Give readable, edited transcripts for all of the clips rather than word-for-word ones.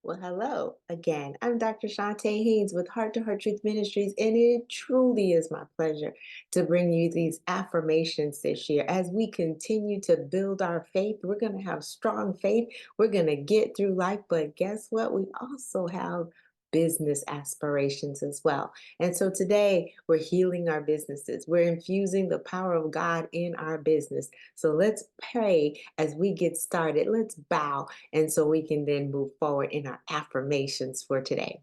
Well, hello again. I'm Dr. Chonta Haynes with Heart Truth Ministries, and it truly is my pleasure to bring you these affirmations this year. As we continue to build our faith, we're going to have strong faith. We're going to get through life, but guess what? We also have business aspirations as well. And so today we're healing our businesses. We're infusing the power of God in our business. So let's pray as we get started. Let's bow and so we can then move forward in our affirmations for today.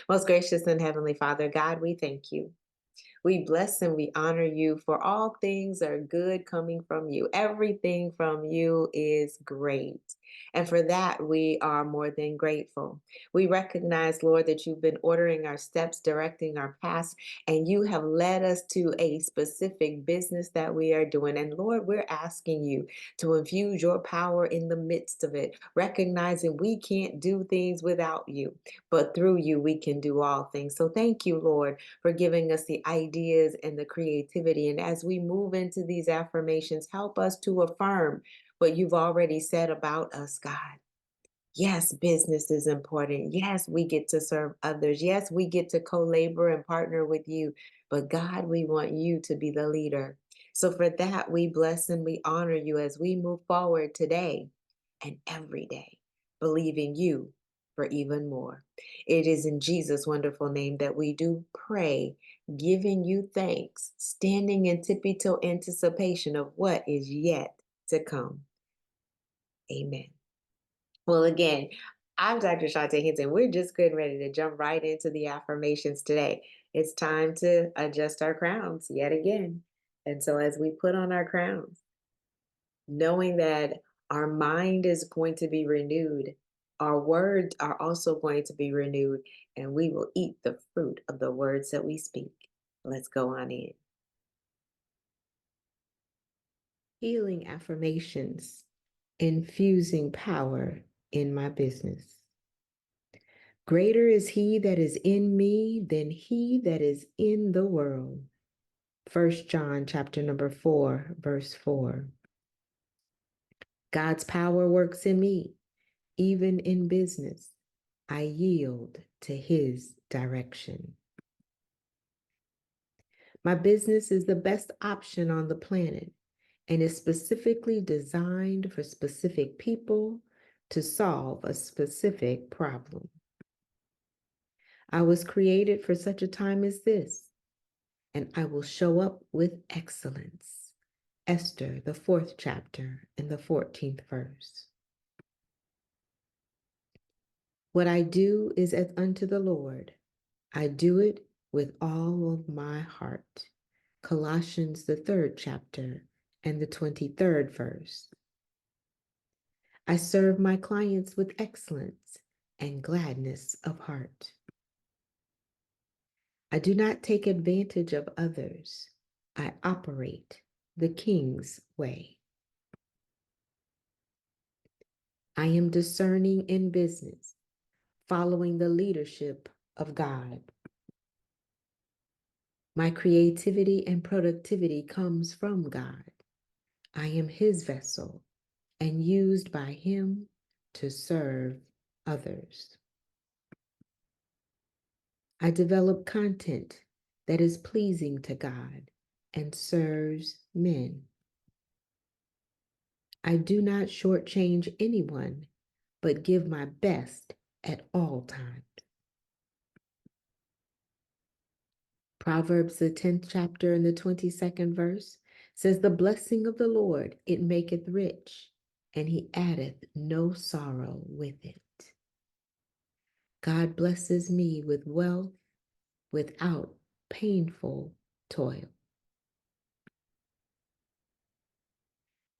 Most gracious and heavenly Father, God, we thank you. We bless and we honor you, for all things are good coming from you. Everything from you is great. And for that, we are more than grateful. We recognize, Lord, that you've been ordering our steps, directing our paths, and you have led us to a specific business that we are doing. And Lord, we're asking you to infuse your power in the midst of it, recognizing we can't do things without you, but through you, we can do all things. So thank you, Lord, for giving us the ideas and the creativity. And as we move into these affirmations, help us to affirm what you've already said about us, God. Yes, business is important. Yes, we get to serve others. Yes, we get to co-labor and partner with you. But God, we want you to be the leader. So for that, we bless and we honor you as we move forward today and every day, believing you for even more. It is in Jesus' wonderful name that we do pray, giving you thanks, standing in tippy-toe anticipation of what is yet to come. Amen. Well, again, I'm Dr. Chonta Haynes, and we're just getting ready to jump right into the affirmations today. It's time to adjust our crowns yet again. And so as we put on our crowns, knowing that our mind is going to be renewed, our words are also going to be renewed, and we will eat the fruit of the words that we speak. Let's go on in. Healing affirmations, infusing power in my business. Greater is he that is in me than he that is in the world. 1 John chapter number 4, verse 4. God's power works in me, even in business. I yield to his direction. My business is the best option on the planet and is specifically designed for specific people to solve a specific problem. I was created for such a time as this, and I will show up with excellence. Esther, the 4th chapter and the 14th verse. What I do is as unto the Lord. I do it with all of my heart. Colossians, the 3rd chapter and the 23rd verse. I serve my clients with excellence and gladness of heart. I do not take advantage of others. I operate the King's way. I am discerning in business, following the leadership of God. My creativity and productivity comes from God. I am his vessel and used by him to serve others. I develop content that is pleasing to God and serves men. I do not shortchange anyone, but give my best at all times. Proverbs, the 10th chapter and the 22nd verse says, the blessing of the Lord, it maketh rich, and he addeth no sorrow with it. God blesses me with wealth without painful toil.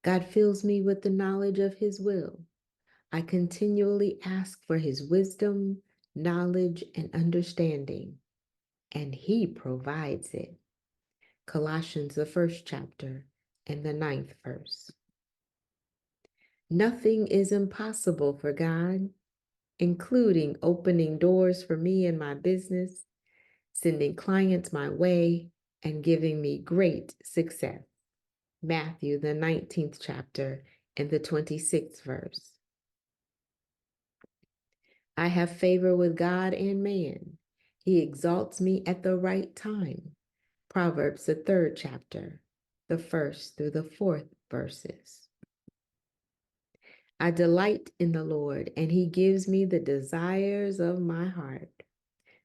God fills me with the knowledge of his will. I continually ask for his wisdom, knowledge, and understanding, and he provides it. Colossians, the 1st chapter and the 9th verse. Nothing is impossible for God, including opening doors for me in my business, sending clients my way, and giving me great success. Matthew, the 19th chapter and the 26th verse. I have favor with God and man. He exalts me at the right time. Proverbs, the 3rd chapter, the 1st through the 4th verses. I delight in the Lord, and he gives me the desires of my heart.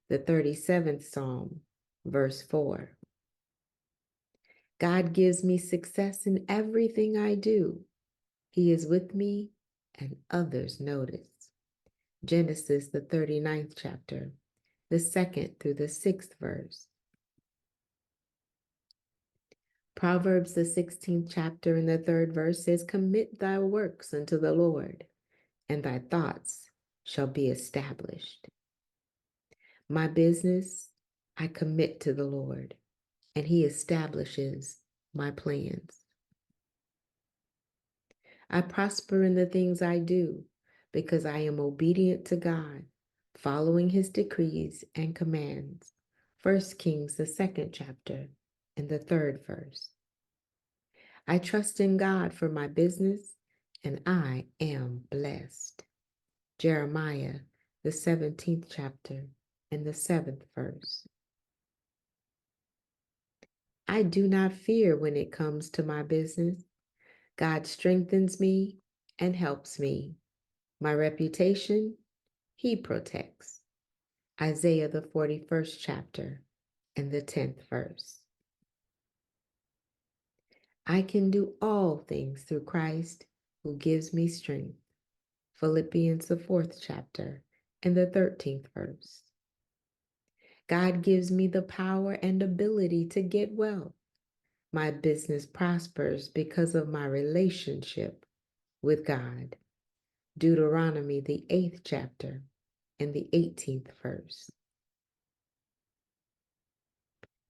The 37th Psalm, verse 4. God gives me success in everything I do. He is with me, and others notice. Genesis, the 39th chapter, the 2nd through the 6th verse. Proverbs, the 16th chapter, and the 3rd verse says, Commit thy works unto the Lord, and thy thoughts shall be established. My business, I commit to the Lord, and he establishes my plans. I prosper in the things I do because I am obedient to God, following his decrees and commands. 1 Kings, the 2nd chapter, and the 3rd verse. I trust in God for my business, and I am blessed. Jeremiah, the 17th chapter, and the 7th verse. I do not fear when it comes to my business. God strengthens me and helps me. My reputation, he protects. Isaiah, the 41st chapter, and the 10th verse. I can do all things through Christ who gives me strength. Philippians, the 4th chapter, and the 13th verse. God gives me the power and ability to get well. My business prospers because of my relationship with God. Deuteronomy, the 8th chapter, and the 18th verse.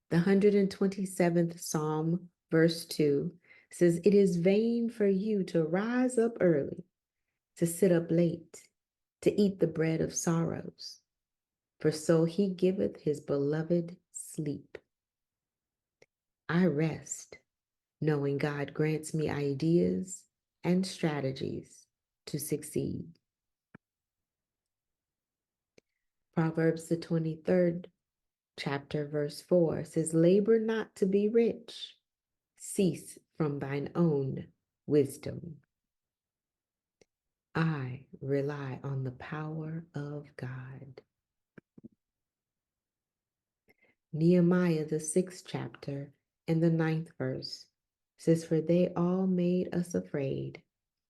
The 127th Psalm, verse 2, says, It is vain for you to rise up early, to sit up late, to eat the bread of sorrows, for so he giveth his beloved sleep. I rest, knowing God grants me ideas and strategies to succeed. Proverbs, the 23rd chapter, verse 4 says, Labor not to be rich, cease from thine own wisdom. I rely on the power of God. Nehemiah, the 6th chapter, and the 9th verse says, For they all made us afraid,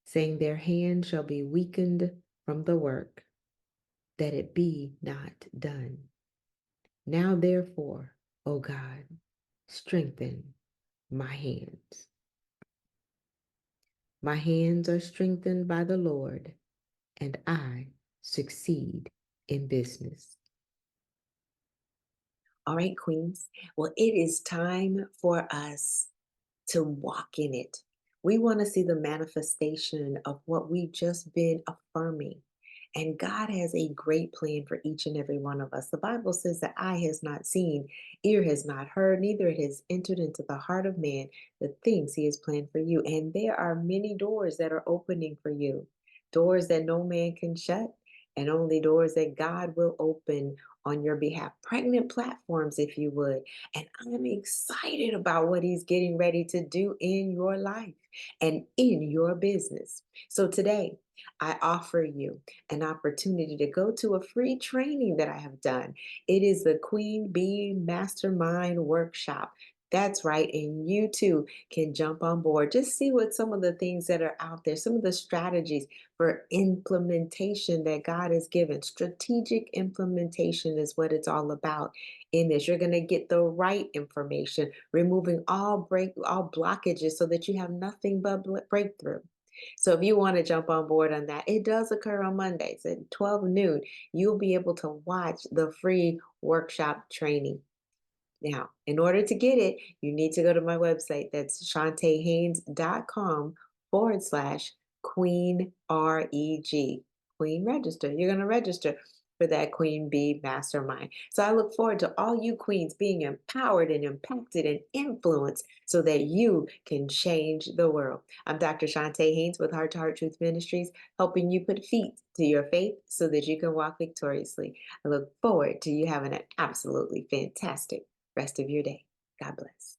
saying, Their hand shall be weakened from the work, that it be not done. Now therefore, O God, strengthen my hands. My hands are strengthened by the Lord, and I succeed in business. All right, Queens. Well, it is time for us to walk in it. We want to see the manifestation of what we've just been affirming. And God has a great plan for each and every one of us. The Bible says that eye has not seen, ear has not heard, neither it has entered into the heart of man the things he has planned for you. And there are many doors that are opening for you, doors that no man can shut, and only doors that God will open on your behalf. Pregnant platforms, if you would. And I'm excited about what he's getting ready to do in your life and in your business. So today, I offer you an opportunity to go to a free training that I have done. It is the Queen Bee Mastermind Workshop. That's right. And you too can jump on board. Just see what some of the things that are out there, some of the strategies for implementation that God has given. Strategic implementation is what it's all about in this. You're going to get the right information, removing all blockages so that you have nothing but breakthrough. So if you want to jump on board on that, it does occur on Mondays at 12 noon. You'll be able to watch the free workshop training. Now, in order to get it, you need to go to my website. That's ChontaHaynes.com/Queen REG. Queen register. You're going to register. for that Queen Bee Mastermind. So I look forward to all you queens being empowered and impacted and influenced so that you can change the world. I'm Dr. Chonta Haynes with Heart to Heart Truth Ministries, helping you put feet to your faith so that you can walk victoriously. I look forward to you having an absolutely fantastic rest of your day. God bless.